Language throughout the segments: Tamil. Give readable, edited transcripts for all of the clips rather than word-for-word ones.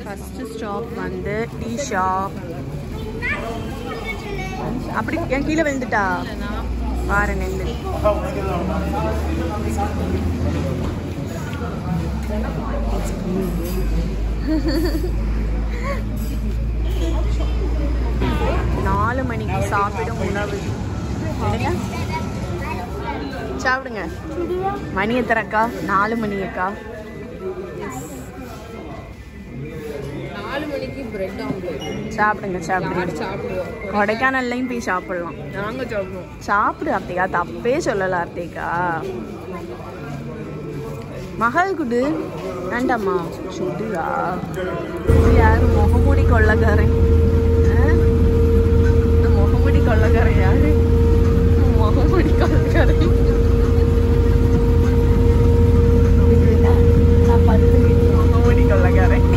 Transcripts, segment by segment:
ஃபர்ஸ்ட் ஸ்டாப் வந்து டீ ஷாப். அப்படி என் கீழே விழுந்துட்டா பாரு நெல்லு. நாலு மணிக்கு சாப்பிடும் உணவு சாப்பிடுங்க. மணி எத்தனைக்கா? 4 மணி அக்கா. 4 மணிக்கு பிரெட் ஆம்லெட் சாப்பிடுங்க. சாப்பிடுங்க. கொடைக்கானல்லையும் போய் சாப்பிடலாம். நாங்க சாப்பிடுவோம். சாப்பிடு அர்த்திகா, தப்பே சொல்லல அர்த்திகா. மகள் குடு வேண்டாமா? சுடுதா யாரு? முகமூடி கொள்ளக்காரன். இந்த முகமூடி கொள்ளக்காரன் யாரு? முகமூடி கொள்ளக்காரன். முகமூடி கொள்ளக்காரன்.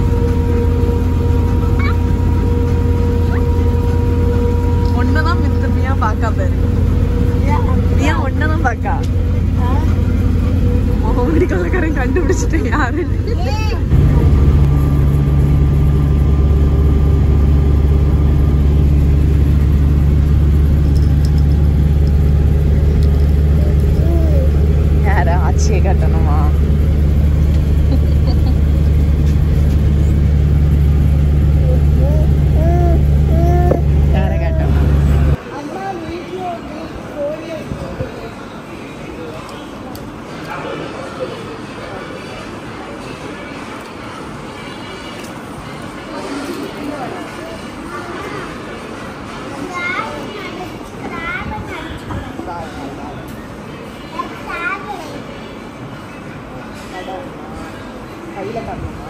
ஒன்னதான் மித்தமையா பாக்கா பாரு. ஏன் ஒன்னதான் பாக்கா? முகமூடி கொள்ளக்காரன் கண்டுபிடிச்சிட்டேன் யாரு? யார ஆட்சியை கட்டணுமா? யார கட்டணும்? கையில காட்டணுமா?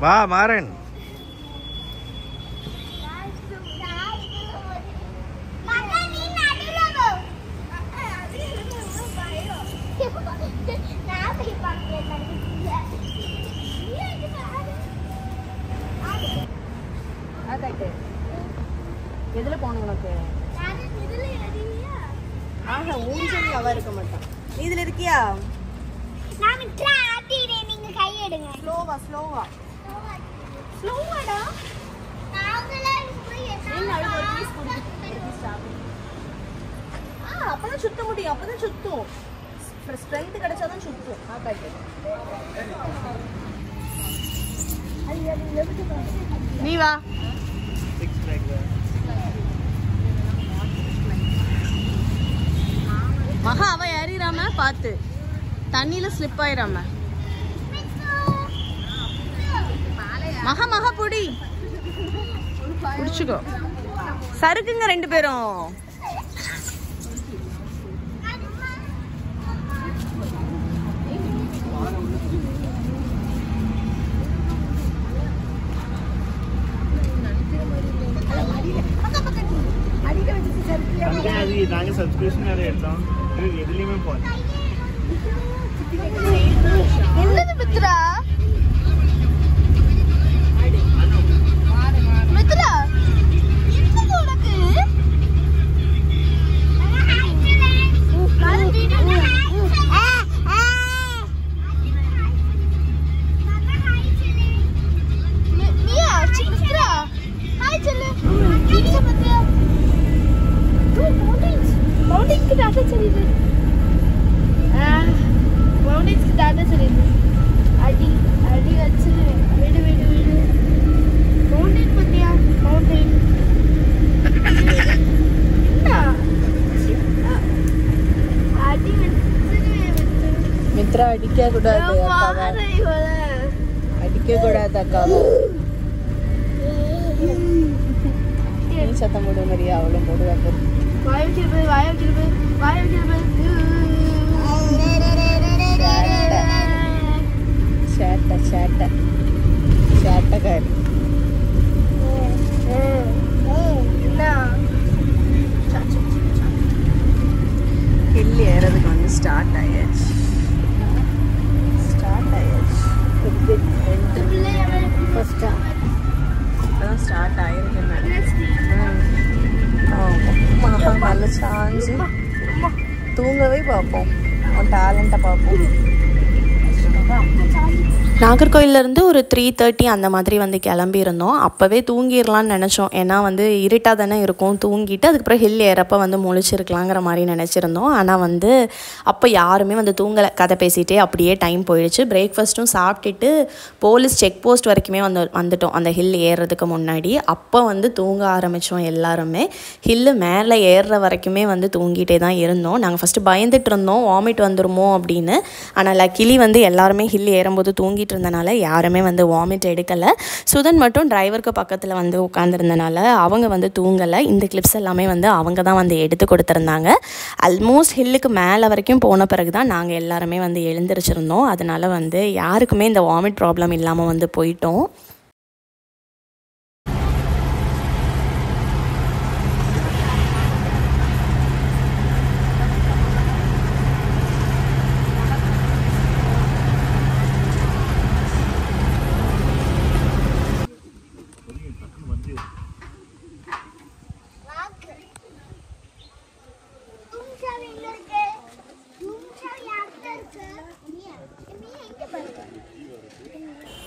வா மாறன். எதுல போன உனக்கு? ஆஹா, ஊஞ்சல் அவ இருக்க மாட்டான். நீ இதுல இருக்கியா? நான் விட்றா ஆட்டிறேன், நீங்க கை எடுங்க. ஸ்லோவா ஸ்லோவாடா. நாங்களே போய் என்ன அழுது ஒரு பீஸ் குடிச்சு அப்பதான் சுத்த முடியும். அப்பதான் சுத்தும். ஸ்ட்ரென்த் கிடைச்சாதான் சுத்தும். நீ வா. மகா அவ ஏறிராம பாத்து, தண்ணியில ஸ்லிப் ஆயிராம. மகா புடி புடிச்சுக்கோ. சறுக்குங்க 2 பேரும். நாங்க சப்ஸ்கிரிப்ஷன் வேற எடுத்தோம். எதுலயுமே போல. என்னது மித்ரா? மித்ரா என்னது உனக்கு? மியா மித்ரா ஹாய் செல்ல. என்ன பத்தியா? மவுண்டன்ஸ் की दादा चली गई. मौंटेन्स की दादा चली गई. अड़ी अच्छे वेड मौंटेन पतिया मौंटेन ना अड़ी மித்ரா அடிக்க கூடாது. அடிக்க கூடாது அக்காவை. நீ சத்தம் போடுற மாதிரியா அவளும் போடுவா. சேட்டை இப்போதான் ஸ்டார்ட் ஆயிருக்குன்னு நல்ல சாஞ்சு தூங்கவே பார்ப்போம், அவன் டேலண்ட்டை பார்ப்போம். நாகர்கோயிலேருந்து ஒரு 3:30 அந்த மாதிரி வந்து கிளம்பியிருந்தோம். அப்போவே தூங்கிடலான்னு நினச்சோம். ஏன்னா வந்து இருட்டாக தானே இருக்கும். தூங்கிட்டு அதுக்கப்புறம் ஹில் ஏறப்போ வந்து முழிச்சிருக்கலாங்கிற மாதிரி நினச்சிருந்தோம். ஆனால் வந்து அப்போ யாருமே வந்து தூங்கலை. கதை பேசிகிட்டே அப்படியே டைம் போயிடுச்சு. பிரேக்ஃபாஸ்ட்டும் சாப்பிட்டுட்டு போலீஸ் செக் போஸ்ட் வரைக்குமே வந்துட்டோம் அந்த ஹில் ஏறுறதுக்கு முன்னாடி. அப்போ வந்து தூங்க ஆரம்பித்தோம் எல்லாருமே. ஹில்லு மேலே ஏறுற வரைக்குமே வந்து தூங்கிட்டே தான் இருந்தோம். நாங்கள் ஃபஸ்ட்டு பயந்துட்டு இருந்தோம் வாமிட் வந்துருமோ அப்படின்னு. ஆனால் லக்கிலி வந்து எல்லாருமே ஹில் ஏறும்போது தூங்கிட்டு இருந்தனால யாருமே வந்து வாமிட் எடுக்கலை. சுதன் மட்டும் டிரைவருக்கு பக்கத்தில் வந்து உட்காந்துருந்தனால அவங்க வந்து தூங்கலை. இந்த கிளிப்ஸ் எல்லாமே வந்து அவங்க தான் வந்து எடுத்து கொடுத்துருந்தாங்க. ஆல்மோஸ்ட் ஹில்லுக்கு மேலே வரைக்கும் போன பிறகு தான் நாங்கள் எல்லாருமே வந்து எழுந்திரிச்சிருந்தோம். அதனால வந்து யாருக்குமே இந்த வாமிட் ப்ராப்ளம் இல்லாமல் வந்து போயிட்டோம்.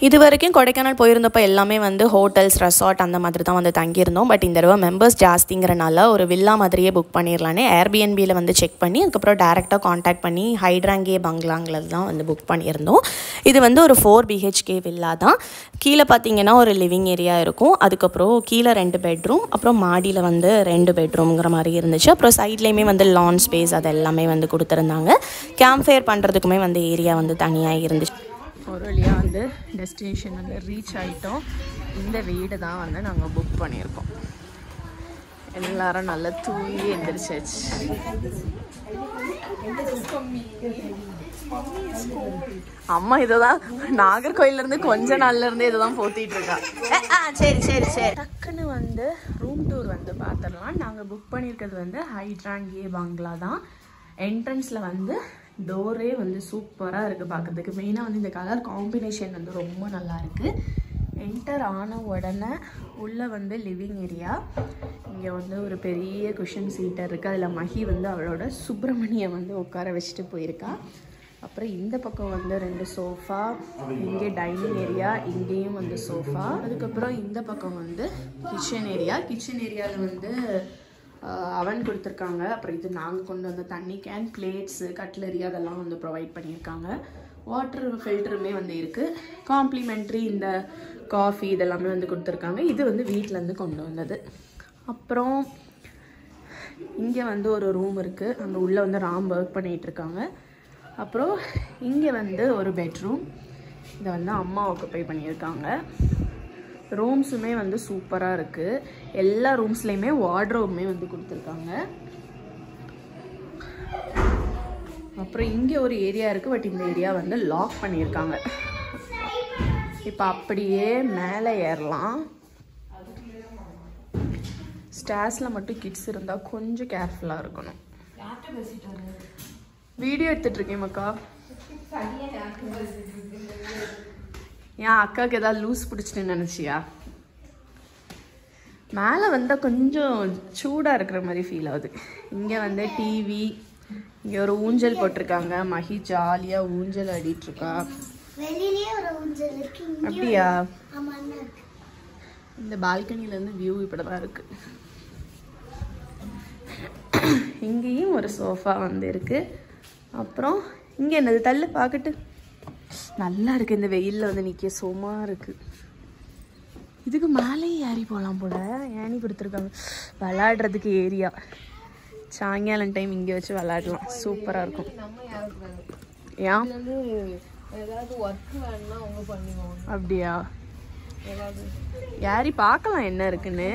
இது வரைக்கும் கொடைக்கானல் போயிருந்தப்போ எல்லாமே வந்து ஹோட்டல்ஸ், ரெசார்ட் அந்த மாதிரி தான் வந்து தங்கியிருந்தோம். பட் இந்த தடவை மெம்பர்ஸ் ஜாஸ்திங்கிறனால ஒரு வில்லா மாதிரியே புக் பண்ணிடலான்னு ஏர்பிஎன்பியில் வந்து செக் பண்ணி அதுக்கப்புறம் டேரெக்டாக காண்டாக்ட் பண்ணி ஹைட்ராங்கே பங்களாங்கில் தான் வந்து புக் பண்ணியிருந்தோம். இது வந்து ஒரு 4 BHK வில்லா தான். கீழே பார்த்தீங்கன்னா ஒரு லிவிங் ஏரியா இருக்கும். அதுக்கப்புறம் கீழே 2 பெட்ரூம், அப்புறம் மாடியில் வந்து 2 பெட்ரூம்ங்கிற மாதிரி இருந்துச்சு. அப்புறம் சைட்லேயுமே வந்து லான் ஸ்பேஸ் அது எல்லாமே வந்து கொடுத்துருந்தாங்க. கேம்ப் ஃபயர் பண்ணுறதுக்குமே வந்து ஏரியா வந்து தனியாக இருந்துச்சு. ஒரு வழியாக வந்து டெஸ்டினேஷன் வந்து ரீச் ஆகிட்டோம். இந்த வீடு தான் வந்து நாங்கள் புக் பண்ணியிருக்கோம். எல்லாரும் நல்லா தூங்கி எந்திரிச்சாச்சு. அம்மா இதுதான் நாகர்கோயிலேருந்து கொஞ்ச நாள்லேருந்து இதுதான் போத்திட்டு இருக்கா. சரி சரி சரி டக்குன்னு வந்து ரூம் டூர் வந்து பார்த்துடலாம். நாங்கள் புக் பண்ணியிருக்கிறது வந்து ஹைட்ராங்கே பங்களா தான். என்ட்ரன்ஸில் வந்து டோரே வந்து சூப்பராக இருக்குது பார்க்குறதுக்கு. மெயினாக வந்து இந்த கலர் காம்பினேஷன் வந்து ரொம்ப நல்லா இருக்குது. என்டர் ஆன உடனே உள்ளே வந்து லிவிங் ஏரியா. இங்கே வந்து ஒரு பெரிய குஷன் சீட்டர் இருக்குது. அதில் மஹி வந்து அவளோட சுப்பிரமணியை வந்து உட்கார வச்சுட்டு போயிருக்கா. அப்புறம் இந்த பக்கம் வந்து 2 சோஃபா, இங்கே டைனிங் ஏரியா, இங்கேயும் வந்து சோஃபா. அதுக்கப்புறம் இந்த பக்கம் வந்து கிச்சன் ஏரியா. கிச்சன் ஏரியாவில் வந்து அவன் கொடுத்துருக்காங்க. அப்புறம் இது நாங்கள் கொண்டு வந்த தண்ணி கேன், பிளேட்ஸு, கட்லரி அதெல்லாம் வந்து ப்ரொவைட் பண்ணியிருக்காங்க. வாட்டர் ஃபில்டருமே வந்து இருக்குது. காம்ப்ளிமெண்ட்ரி இந்த காஃபி இதெல்லாமே வந்து கொடுத்துருக்காங்க. இது வந்து வீட்டிலேருந்து கொண்டு வந்தது. அப்புறம் இங்கே வந்து ஒரு ரூம் இருக்குது. அங்கே உள்ளே வந்து ராம் ஒர்க் பண்ணிகிட்ருக்காங்க. அப்புறம் இங்கே வந்து ஒரு பெட்ரூம். இதை வந்து அம்மா ஆக்குபை பண்ணியிருக்காங்க. ரூம்ஸுமே வந்து சூப்பராக இருக்குது. எல்லா ரூம்ஸ்லேயுமே வார்ட்ரோபுமே வந்து கொடுத்துருக்காங்க. அப்புறம் இங்கே ஒரு ஏரியா இருக்குது. பட் இந்த ஏரியா வந்து லாக் பண்ணியிருக்காங்க. இப்போ அப்படியே மேலே ஏறலாம். ஸ்டேர்ஸில் மட்டும் கிட்ஸ் இருந்தால் கொஞ்சம் கேர்ஃபுல்லாக இருக்கணும். வீடியோ எடுத்துகிட்ருக்கேன் மக்கா. ஏன் அக்காவுக்கு ஏதாவது லூஸ் பிடிச்சிட்டுன்னு நினச்சியா? மேலே வந்தால் கொஞ்சம் சூடாக இருக்கிற மாதிரி ஃபீல் ஆகுது. இங்கே வந்து டிவி, இங்கே ஒரு ஊஞ்சல் போட்டிருக்காங்க. மஹி ஜாலியாக ஊஞ்சல் ஆடிட்டுருக்கா. அப்படியா? இந்த பால்கனிலேருந்து வியூ இப்படி தான் இருக்குது. இங்கேயும் ஒரு சோஃபா வந்து இருக்குது. அப்புறம் இங்கே என்னது தள்ளு பார்க்கட்டு. நல்லா இருக்குது. இந்த வெயிலில் வந்து நிற்க சும்மா இருக்குது. இதுக்கு மேலேயும் ஏறி போகலாம் போல. ஏணி கொடுத்துருக்காங்க. விளையாடுறதுக்கு ஏரியா. சாயங்காலம் டைம் இங்கே வச்சு விளையாடலாம். சூப்பராக இருக்கும். ஏன் ஏதாவது ஒர்க் வேணும்னா அவங்க பண்ணுவாங்க. அப்படியா? ஏறி பார்க்கலாம் என்ன இருக்குன்னு.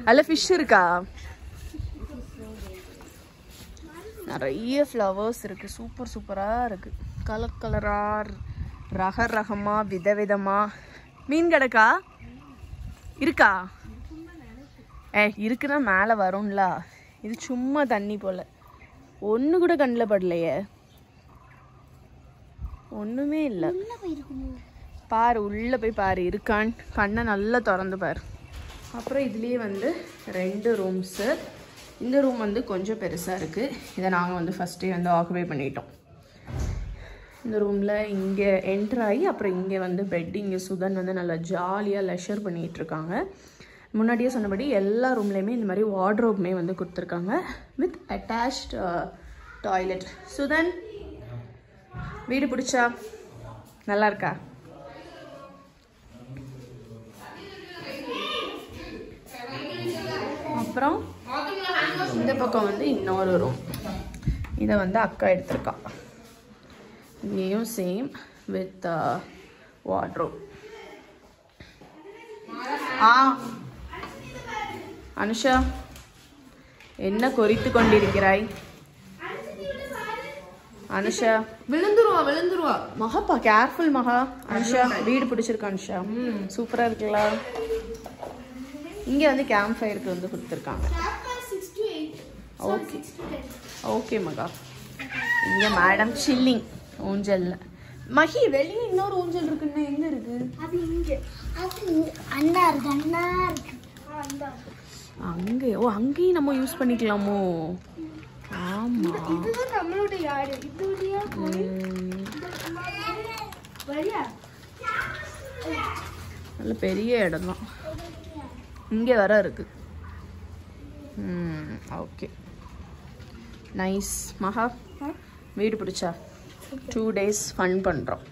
அதில் ஃபிஷ் இருக்கா? நிறைய ஃப்ளவர்ஸ் இருக்குது. சூப்பராக இருக்குது. கலர் கலராக, ரகமாக, விதவிதமாக. மீன் கிடக்கா? இருக்கா? இருக்குன்னா மேலே வரும்ல. இது சும்மா தண்ணி போல். ஒன்று கூட கண்ணில் படலையே. ஒன்றுமே இல்லை. பாரு உள்ளே போய் பாரு இருக்கான், கண்ணை நல்லா திறந்து பாரு. அப்புறம் இதுலேயே வந்து 2 ரூம்ஸு. இந்த ரூம் வந்து கொஞ்சம் பெருசாக இருக்குது. இதை நாங்கள் வந்து ஃபஸ்ட்டே வந்து ஆக்குபை பண்ணிட்டோம். இந்த ரூமில் இங்கே என்ட்ரு ஆகி அப்புறம் இங்கே வந்து பெட், இங்கே சுதன் வந்து நல்லா ஜாலியாக லெஷர் பண்ணிகிட்ருக்காங்க. முன்னாடியே சொன்னபடி எல்லா ரூம்லேயுமே இந்த மாதிரி வார்ட்ரோப்மே வந்து கொடுத்துருக்காங்க வித் அட்டாச்ட் டாய்லெட். சுதன் வீடு பிடிச்சா? நல்லா இருக்கா? அப்புறம் இந்த பக்கம் வந்து இன்னொரு ரூம். இதை வந்து அக்கா எடுத்திருக்கா. இங்கேயும் சேம் வித் வார்ட்ரோப். அனுஷா என்ன கொறித்து கொண்டிருக்கிறாய்? அனுஷா விழுந்துருவா. மகாப்பா கேர்ஃபுல் மகா. அனுஷா வீடு பிடிச்சிருக்கா? அனுஷா சூப்பராக இருக்குல்ல. இங்கே வந்து கேம்ப் ஃபயருக்கு வந்து கொடுத்துருக்காங்க. ஓகே ஓகே மகா. இங்கே மேடம் சில்லிங் ஊஞ்சல்ல. மகி வெளியே இன்னொரு ஊஞ்சல் இருக்குன்னா எங்கே இருக்கு? அது இங்கே, அது அண்ணா இருக்கு. அங்கே. ஓ அங்கேயும் நம்ம யூஸ் பண்ணிக்கலாமோ? ஆமாம், இதுதான் நம்மளோட யாரு. இது வழியா நல்ல பெரிய இடம் தான். இங்கே வர இருக்கு. ஓகே நைஸ் மகா. வீடு பிடிச்சா? 2 days ஃபன் பண்ணுறோம்.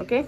ஓகே